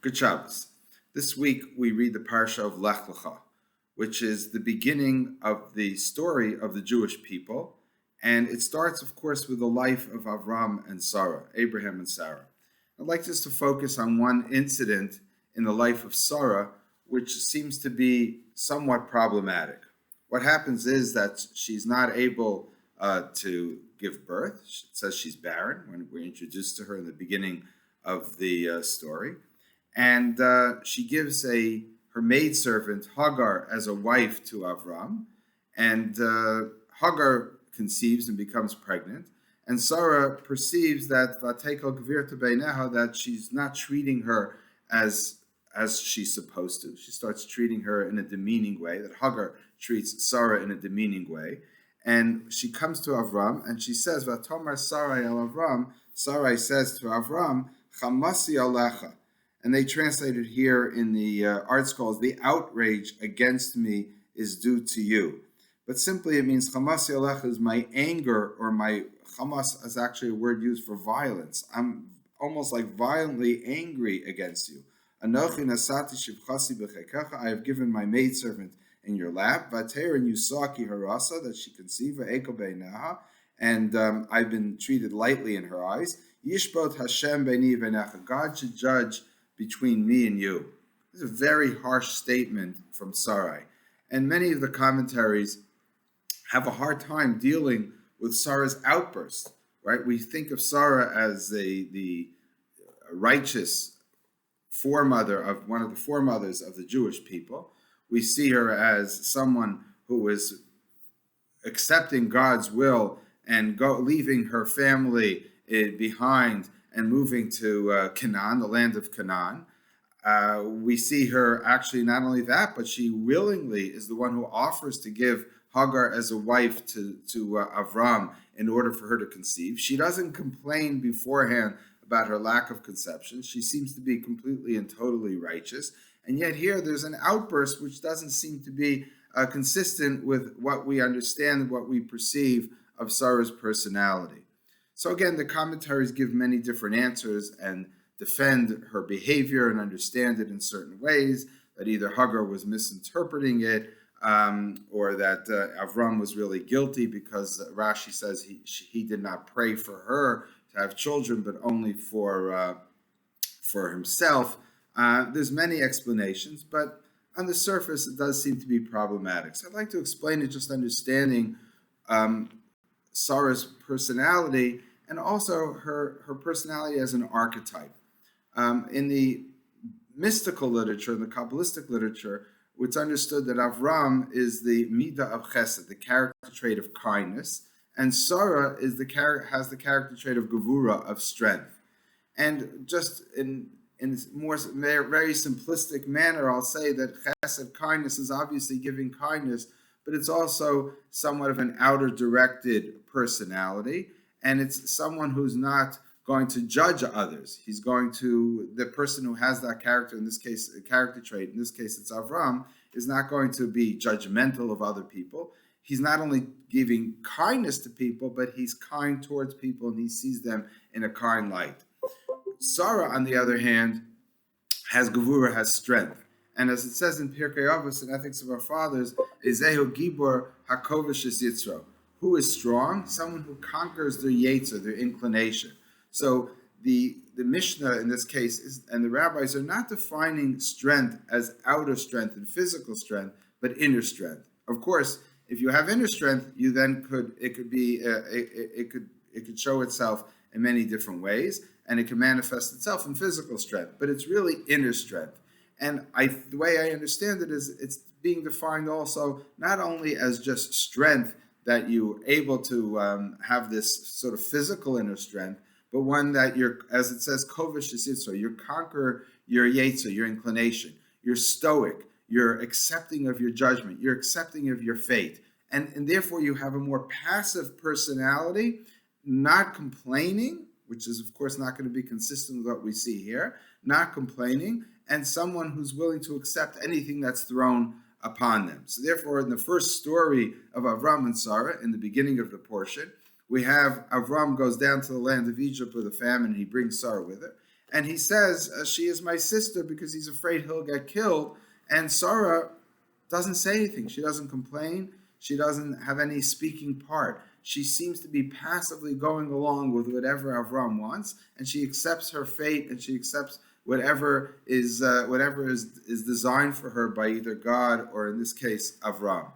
Good Shabbos. This week we read the parsha of Lech Lecha, which is the beginning of the story of the Jewish people, and it starts, of course, with the life of Avram and Sarah, Abraham and Sarah. I'd like just to focus on one incident in the life of Sarah, which seems to be somewhat problematic. What happens is that she's not able to give birth. It says she's barren when we're introduced to her in the beginning of the story. And she gives her maidservant Hagar as a wife to Avram, and Hagar conceives and becomes pregnant. And Sarah perceives that Vatekel Gvirta Beineha, that she's not treating her as she's supposed to. She starts treating her in a demeaning way, that Hagar treats Sarah in a demeaning way. And she comes to Avram and she says, Vatomar Sarai el Avram, Sarai says to Avram, Chamasi alecha. And they translated here in the art scrolls, the outrage against me is due to you. But simply it means Chamasi alecha is my anger, or my Chamas is actually a word used for violence. I'm almost like violently angry against you. Anochi nasati shivchasi b'chekecha, I have given my maidservant in your lap. Vater, and you saw ki harasa, that she conceived, v'eko beinaha, and I've been treated lightly in her eyes. Yishbot Hashem beini v'necha, God should judge between me and you. This is a very harsh statement from Sarai. And many of the commentaries have a hard time dealing with Sarah's outburst, right? We think of Sarah as the righteous foremother of one of the foremothers of the Jewish people. We see her as someone who is accepting God's will and leaving her family behind and moving to Canaan, the land of Canaan. We see her actually not only that, but she willingly is the one who offers to give Hagar as a wife to Avram in order for her to conceive. She doesn't complain beforehand about her lack of conception. She seems to be completely and totally righteous. And yet here there's an outburst which doesn't seem to be consistent with what we understand, what we perceive of Sarah's personality. So again, the commentaries give many different answers and defend her behavior and understand it in certain ways, that either Hagar was misinterpreting it, or that Avram was really guilty because Rashi says he did not pray for her to have children, but only for himself. There's many explanations, but on the surface, it does seem to be problematic. So I'd like to explain it just understanding Sarah's personality and also her personality as an archetype. In the mystical literature, in the Kabbalistic literature, it's understood that Avram is the midah of chesed, the character trait of kindness, and Sarah is has the character trait of gevura, of strength. And just in more very simplistic manner, I'll say that chesed, kindness, is obviously giving kindness, but it's also somewhat of an outer directed personality, and it's someone who's not going to judge others. He's going to, the person who has that character, in this case, a character trait, in this case it's Avram, is not going to be judgmental of other people. He's not only giving kindness to people, but he's kind towards people and he sees them in a kind light. Sarah, on the other hand, has gevura, has strength. And as it says in Pirkei Avos, in Ethics of Our Fathers, Ezehu Gibor HaKovish Yitzro, who is strong? Someone who conquers their yetzer, their inclination. So the Mishnah in this case and the rabbis are not defining strength as outer strength and physical strength, but inner strength. Of course, if you have inner strength, you then it could show itself in many different ways, and it can manifest itself in physical strength. But it's really inner strength. And the way I understand it is it's being defined also not only as just strength, that you're able to have this sort of physical inner strength, but one that you're, as it says, kovish yitzro, you conquer your yetzer, your inclination. You're stoic. You're accepting of your judgment. You're accepting of your fate. And therefore you have a more passive personality, not complaining, which is of course not going to be consistent with what we see here, not complaining, and someone who's willing to accept anything that's thrown upon them. So therefore, in the first story of Avram and Sarah, in the beginning of the portion, we have Avram goes down to the land of Egypt with a famine, and he brings Sarah with her. And he says, she is my sister, because he's afraid he'll get killed. And Sarah doesn't say anything. She doesn't complain. She doesn't have any speaking part. She seems to be passively going along with whatever Avram wants, and she accepts her fate, and she accepts whatever is designed for her by either God or, in this case, Avram.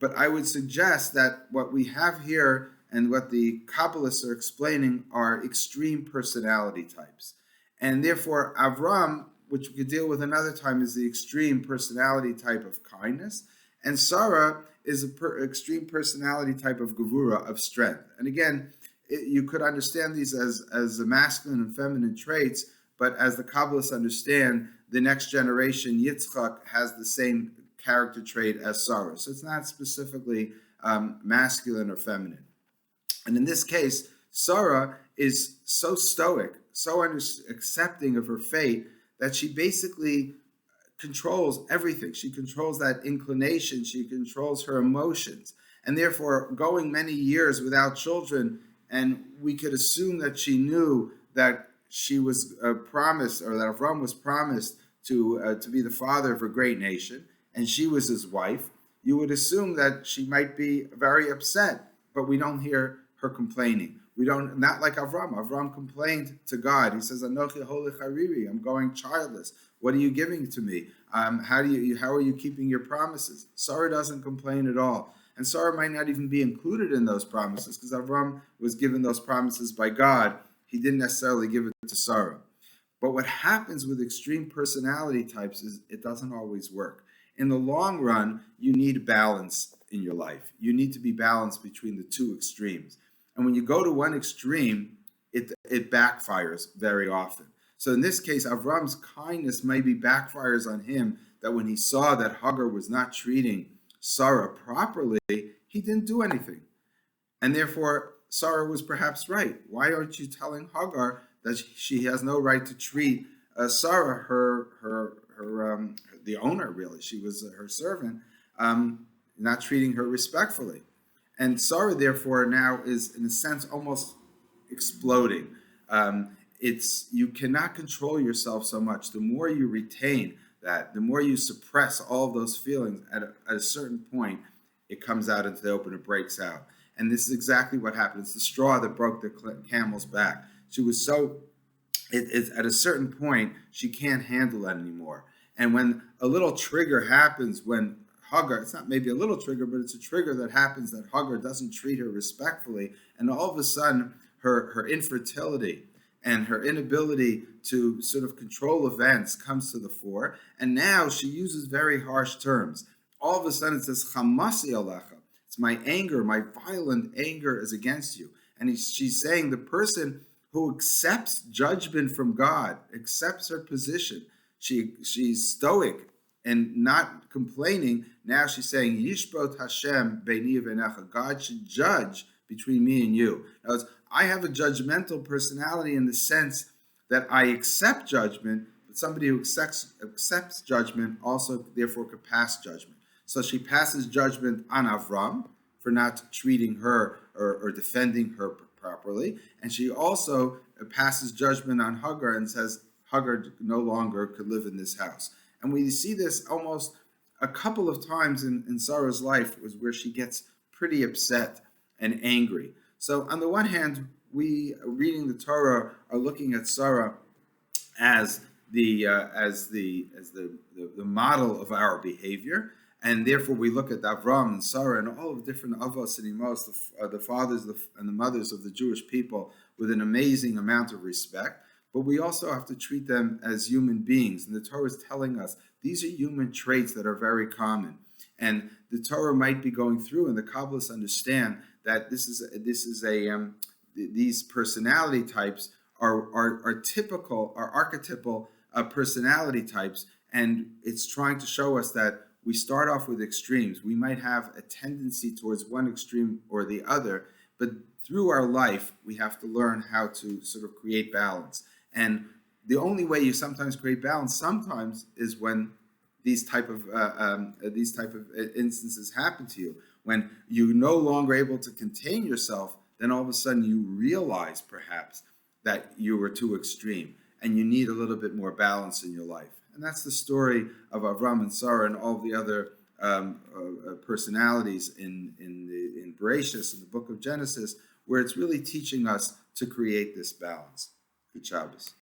But I would suggest that what we have here and what the Kabbalists are explaining are extreme personality types. And therefore, Avram, which we could deal with another time, is the extreme personality type of kindness. And Sarah is an extreme personality type of gevura, of strength. And again, you could understand these as the masculine and feminine traits, but as the Kabbalists understand, the next generation, Yitzchak, has the same character trait as Sarah. So it's not specifically masculine or feminine. And in this case, Sarah is so stoic, so accepting of her fate, that she basically controls everything. She controls that inclination. She controls her emotions. And therefore, going many years without children, and we could assume that she knew that she was promised, or that Avram was promised to be the father of a great nation, and she was his wife, you would assume that she might be very upset, but we don't hear her complaining. We don't, not like Avram. Avram complained to God. He says, "Anochi holi chariri, I'm going childless. What are you giving to me? How are you keeping your promises?" Sarah doesn't complain at all. And Sarah might not even be included in those promises, because Avram was given those promises by God. He didn't necessarily give it to Sarah. But what happens with extreme personality types is it doesn't always work. In the long run, you need balance in your life. You need to be balanced between the two extremes. And when you go to one extreme, it backfires very often. So in this case, Avram's kindness maybe backfires on him, that when he saw that Hagar was not treating Sarah properly, he didn't do anything. And therefore, Sarah was perhaps right. Why aren't you telling Hagar that she has no right to treat Sarah, the owner, really? She was her servant, not treating her respectfully. And Sarah, therefore, now is, in a sense, almost exploding. You cannot control yourself so much. The more you retain that, the more you suppress all of those feelings, at a certain point, it comes out into the open, it breaks out. And this is exactly what happened. It's the straw that broke the camel's back. She was at a certain point, she can't handle that anymore. And when a little trigger happens, when Hagar, it's not maybe a little trigger, but it's a trigger that happens, that Hagar doesn't treat her respectfully, and all of a sudden her infertility and her inability to sort of control events comes to the fore, and now she uses very harsh terms. All of a sudden it says, "Chamasi alecha." It's my anger, my violent anger is against you. And she's saying the person who accepts judgment from God, accepts her position, she's stoic and not complaining. Now she's saying, "Yishbot Hashem beini v'necha." God should judge between me and you. Now, I have a judgmental personality in the sense that I accept judgment, but somebody who accepts judgment also therefore could pass judgment. So she passes judgment on Avram for not treating her or defending her properly, and she also passes judgment on Hagar and says Hagar no longer could live in this house. And we see this almost a couple of times in Sarah's life, was where she gets pretty upset and angry. So on the one hand, we, reading the Torah, are looking at Sarah as the model of our behavior, and therefore we look at Avram and Sarah and all of the different avos and imos, the fathers and the mothers of the Jewish people, with an amazing amount of respect. But we also have to treat them as human beings, and the Torah is telling us these are human traits that are very common. And the Torah might be going through, and the Kabbalists understand that these personality types are typical, are archetypal personality types, and it's trying to show us that we start off with extremes. We might have a tendency towards one extreme or the other, but through our life, we have to learn how to sort of create balance. And the only way you sometimes create balance sometimes is when these type of instances happen to you. When you're no longer able to contain yourself, then all of a sudden you realize perhaps that you were too extreme. and you need a little bit more balance in your life. And that's the story of Avram and Sarah and all the other personalities in Bereshis, in the book of Genesis, where it's really teaching us to create this balance. Good Shabbos.